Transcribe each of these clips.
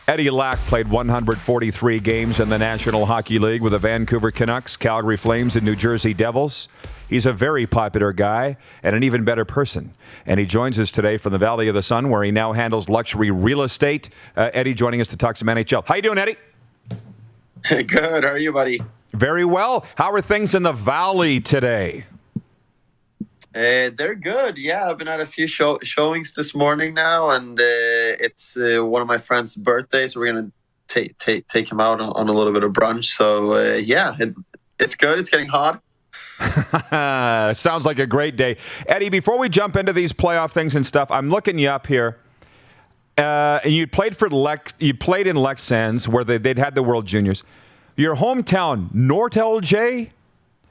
Eddie Lack played 143 games in the National Hockey League with the Vancouver Canucks, Calgary Flames, and New Jersey Devils. He's a very popular guy and an even better person. And he joins us today from the Valley of the Sun, where he now handles luxury real estate. Eddie joining us to talk some NHL. How you doing, Eddie? Good. How are you, buddy? Very well. How are things in the Valley today? They're good. Yeah, I've been at a few showings this morning now, and it's one of my friend's birthdays. So we're gonna take him out on a little bit of brunch. So it's good. It's getting hot. Sounds like a great day, Eddie. Before we jump into these playoff things and stuff, I'm looking you up here. And you played for You played in Lexans, where they'd had the World Juniors. Your hometown, North LJ.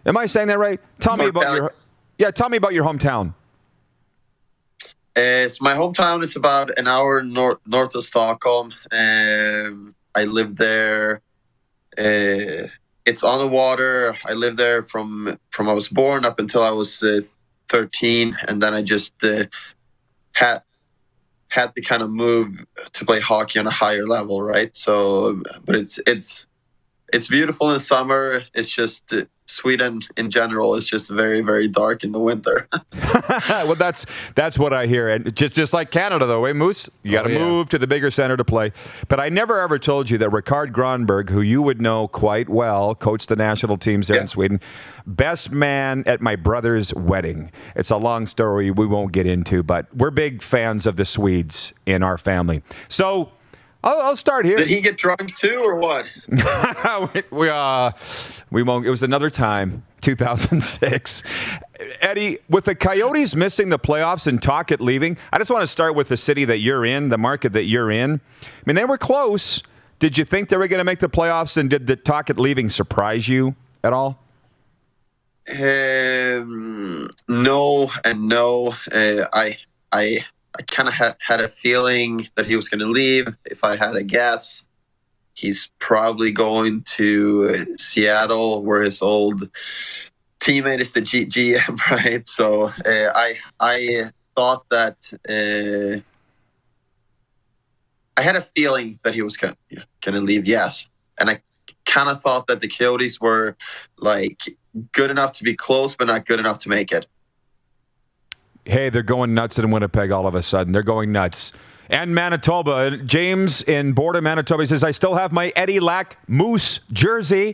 Am I saying that right? Tell me about your hometown. So my hometown is about an hour north of Stockholm. I live there. It's on the water. I lived there from I was born up until I was 13, and then I just had to kind of move to play hockey on a higher level, right? So, but it's beautiful in the summer. It's just Sweden in general is just very, very dark in the winter. Well, that's what I hear. And just like Canada, though, eh, Moose? You got to move to the bigger center to play. But I never ever told you that Rickard Gronberg, who you would know quite well, coached the national teams there in Sweden, best man at my brother's wedding. It's a long story we won't get into, but we're big fans of the Swedes in our family. So I'll start here. Did he get drunk too, or what? we won't. It was another time, 2006. Eddie, with the Coyotes missing the playoffs and Tocchet leaving, I just want to start with the city that you're in, the market that you're in. I mean, they were close. Did you think they were going to make the playoffs, and did the Tocchet leaving surprise you at all? No and no. I kind of had a feeling that he was going to leave. If I had a guess, he's probably going to Seattle, where his old teammate is the GM, right? So I thought that I had a feeling that he was going to leave, yes. And I kind of thought that the Coyotes were like good enough to be close, but not good enough to make it. Hey, they're going nuts in Winnipeg all of a sudden. They're going nuts. And Manitoba. James in Border, Manitoba says, I still have my Eddie Lack Moose jersey.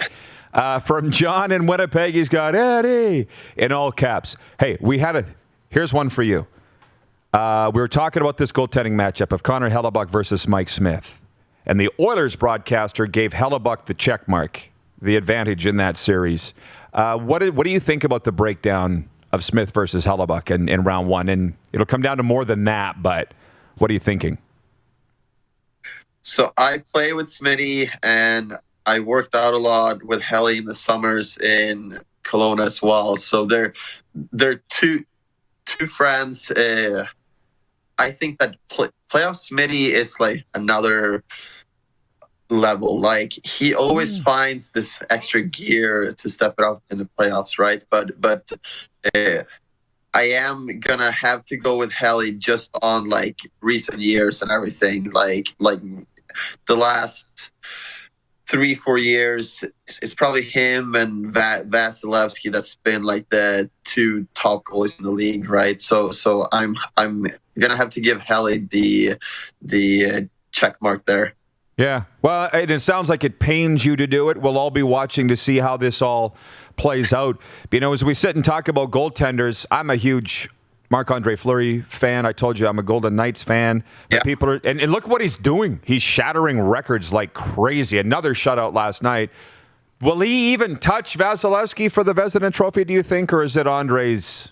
From John in Winnipeg, he's got Eddie in all caps. Hey, here's one for you. We were talking about this goaltending matchup of Connor Hellebuyck versus Mike Smith. And the Oilers broadcaster gave Hellebuyck the check mark, the advantage in that series. What do you think about the breakdown of Smith versus Hellebuyck in round one? And it'll come down to more than that, but what are you thinking? So I play with Smitty, and I worked out a lot with Helly in the summers in Kelowna as well. So they're two friends. I think that playoff Smitty is like another level. Like, he always finds this extra gear to step it up in the playoffs, right? But I am gonna have to go with Helly just on like recent years and everything. Like the last 3-4 years, it's probably him and Vasilevsky that's been like the two top goalies in the league, right? So I'm gonna have to give Helly the check mark there. Yeah, well, it sounds like it pains you to do it. We'll all be watching to see how this all plays out. You know, as we sit and talk about goaltenders, I'm a huge Marc-Andre Fleury fan. I told you I'm a Golden Knights fan. Yeah. People are, and look what he's doing. He's shattering records like crazy. Another shutout last night. Will he even touch Vasilevsky for the Vezina Trophy, do you think, or is it Andre's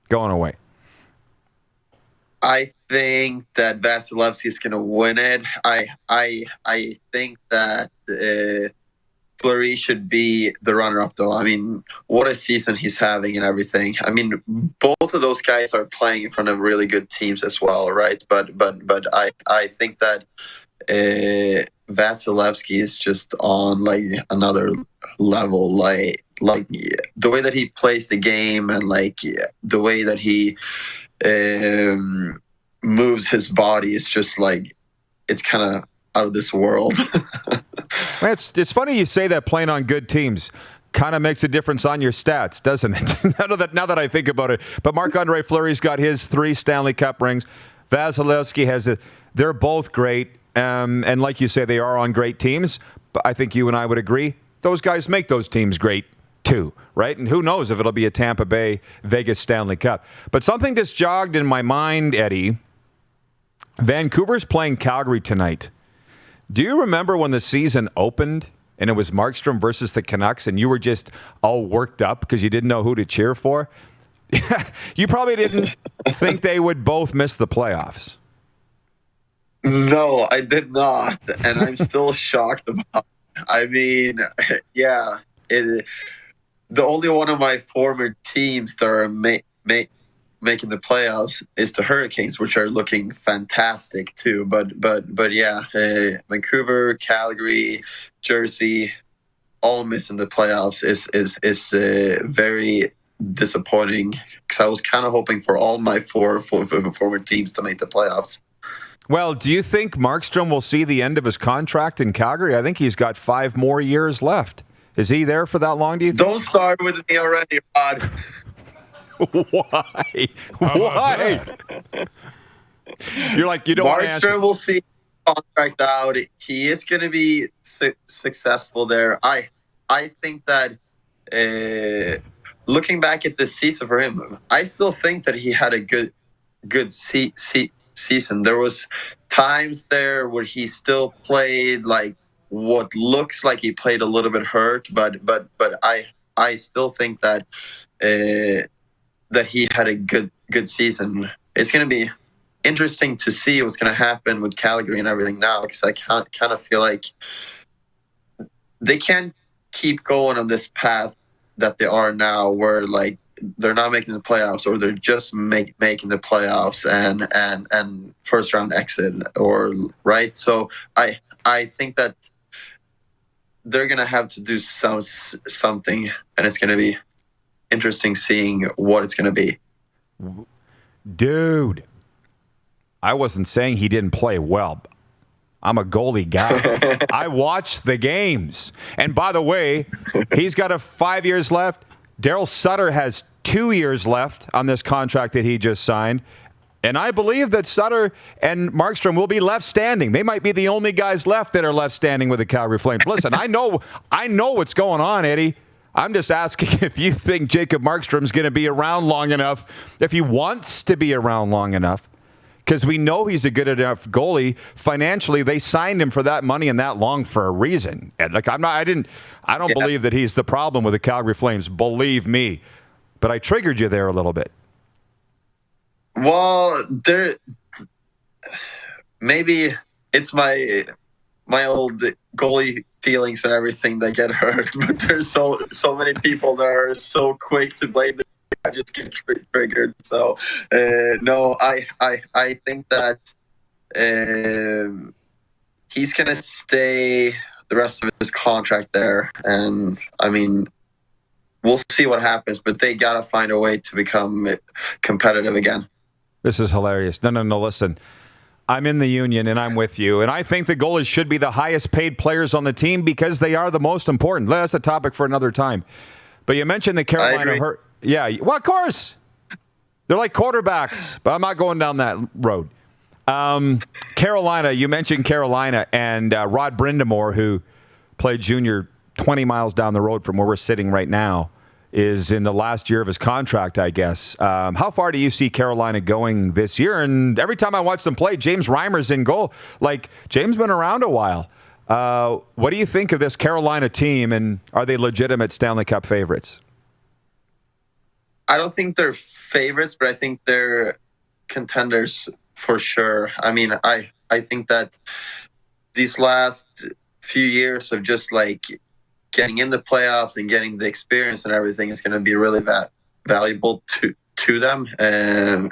going away? I think that Vasilevsky is going to win it. I think that Fleury should be the runner-up, though. I mean, what a season he's having and everything. I mean, both of those guys are playing in front of really good teams as well, right? But I think that Vasilevsky is just on like another level. Like the way that he plays the game, and like the way that he moves his body is just like, it's kind of out of this world. Man, it's funny you say that playing on good teams kind of makes a difference on your stats, doesn't it? now that I think about it. But Marc-Andre Fleury's got his 3 Stanley Cup rings. Vasilevsky has it. They're both great. And like you say, they are on great teams. But I think you and I would agree, those guys make those teams great too, right? And who knows if it'll be a Tampa Bay, Vegas Stanley Cup. But something just jogged in my mind, Eddie. Vancouver's playing Calgary tonight. Do you remember when the season opened and it was Markstrom versus the Canucks and you were just all worked up because you didn't know who to cheer for? You probably didn't think they would both miss the playoffs. No, I did not. And I'm still shocked about it. I mean, yeah. The only one of my former teams that are making the playoffs is the Hurricanes, which are looking fantastic too. But yeah, Vancouver, Calgary, Jersey, all missing the playoffs is very disappointing because I was kind of hoping for all my four former teams to make the playoffs. Well, do you think Markstrom will see the end of his contract in Calgary? I think he's got 5 more years left. Is he there for that long, do you think? Don't start with me already, Rod. Why? Why? You're like, you don't want to answer. Markstrom will see contract out. He is going to be successful there. I think that looking back at this season for him, I still think that he had a good season. There was times there where he still played like what looks like he played a little bit hurt, but I still think that that he had a good season. It's going to be interesting to see what's going to happen with Calgary and everything now, because I kind of feel like they can't keep going on this path that they are now, where like they're not making the playoffs, or they're just making the playoffs and first round exit, or right. So I think that they're gonna have to do something, and it's gonna be interesting seeing what it's gonna be. Dude, I wasn't saying he didn't play well. I'm a goalie guy. I watched the games. And by the way, he's got 5 years left. Daryl Sutter has 2 years left on this contract that he just signed. And I believe that Sutter and Markstrom will be left standing. They might be the only guys left that are left standing with the Calgary Flames. Listen, I know what's going on, Eddie. I'm just asking if you think Jacob Markstrom's going to be around long enough, if he wants to be around long enough. Because we know he's a good enough goalie. Financially, they signed him for that money and that long for a reason. And like I don't believe that he's the problem with the Calgary Flames. Believe me. But I triggered you there a little bit. Well, maybe it's my old goalie feelings and everything that get hurt. But there's so many people that are so quick to blame the I just get triggered. So no, I think that he's gonna stay the rest of his contract there, and I mean, we'll see what happens. But they gotta find a way to become competitive again. This is hilarious. No. Listen, I'm in the union and I'm with you, and I think the goalies should be the highest paid players on the team because they are the most important. That's a topic for another time. But you mentioned the Carolina. Yeah, well, of course. They're like quarterbacks, but I'm not going down that road. Carolina, you mentioned Carolina, and Rod Brindamore, who played junior 20 miles down the road from where we're sitting right now, is in the last year of his contract, I guess. How far do you see Carolina going this year? And every time I watch them play, James Reimer's in goal. Like, James been around a while. What do you think of this Carolina team, and are they legitimate Stanley Cup favorites? I don't think they're favorites, but I think they're contenders for sure. I mean, I think that these last few years of just like getting in the playoffs and getting the experience and everything is going to be really valuable to them. And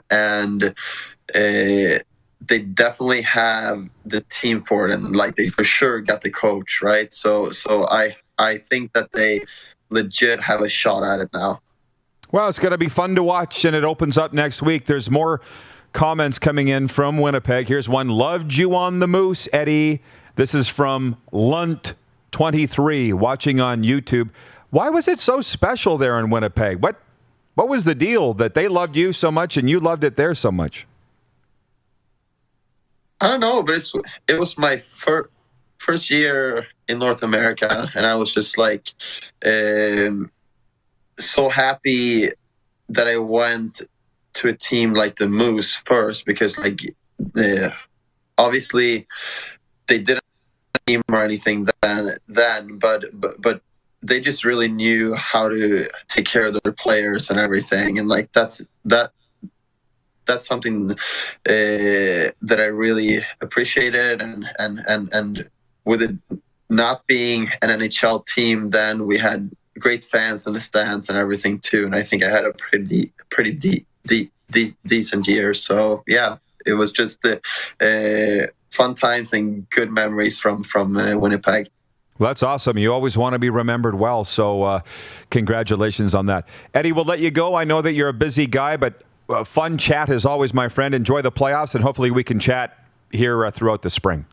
they definitely have the team for it, and like they for sure got the coach, right? So I think that they legit have a shot at it now. Well, it's going to be fun to watch, and it opens up next week. There's more comments coming in from Winnipeg. Here's one. Loved you on the Moose, Eddie. This is from Lunt23, watching on YouTube. Why was it so special there in Winnipeg? What was the deal that they loved you so much and you loved it there so much? I don't know, but it was my first year in North America, and I was just like so happy that I went to a team like the Moose first, because like obviously they didn't have a team or anything then, but they just really knew how to take care of their players and everything, and like that's something that I really appreciated, and with it not being an NHL team, then we had great fans in the stands and everything too, and I think I had a pretty decent year. So yeah, it was just fun times and good memories from Winnipeg. Well, that's awesome. You always want to be remembered well, so congratulations on that. Eddie, we'll let you go. I know that you're a busy guy, but fun chat is always, my friend. Enjoy the playoffs, and hopefully we can chat here throughout the spring.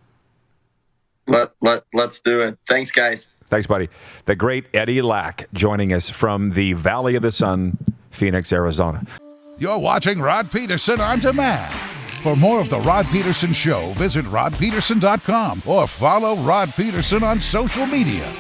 Let's do it. Thanks, guys. Thanks, buddy. The great Eddie Lack joining us from the Valley of the Sun, Phoenix, Arizona. You're watching Rod Pedersen On Demand. For more of The Rod Pedersen Show, visit rodpedersen.com or follow Rod Pedersen on social media.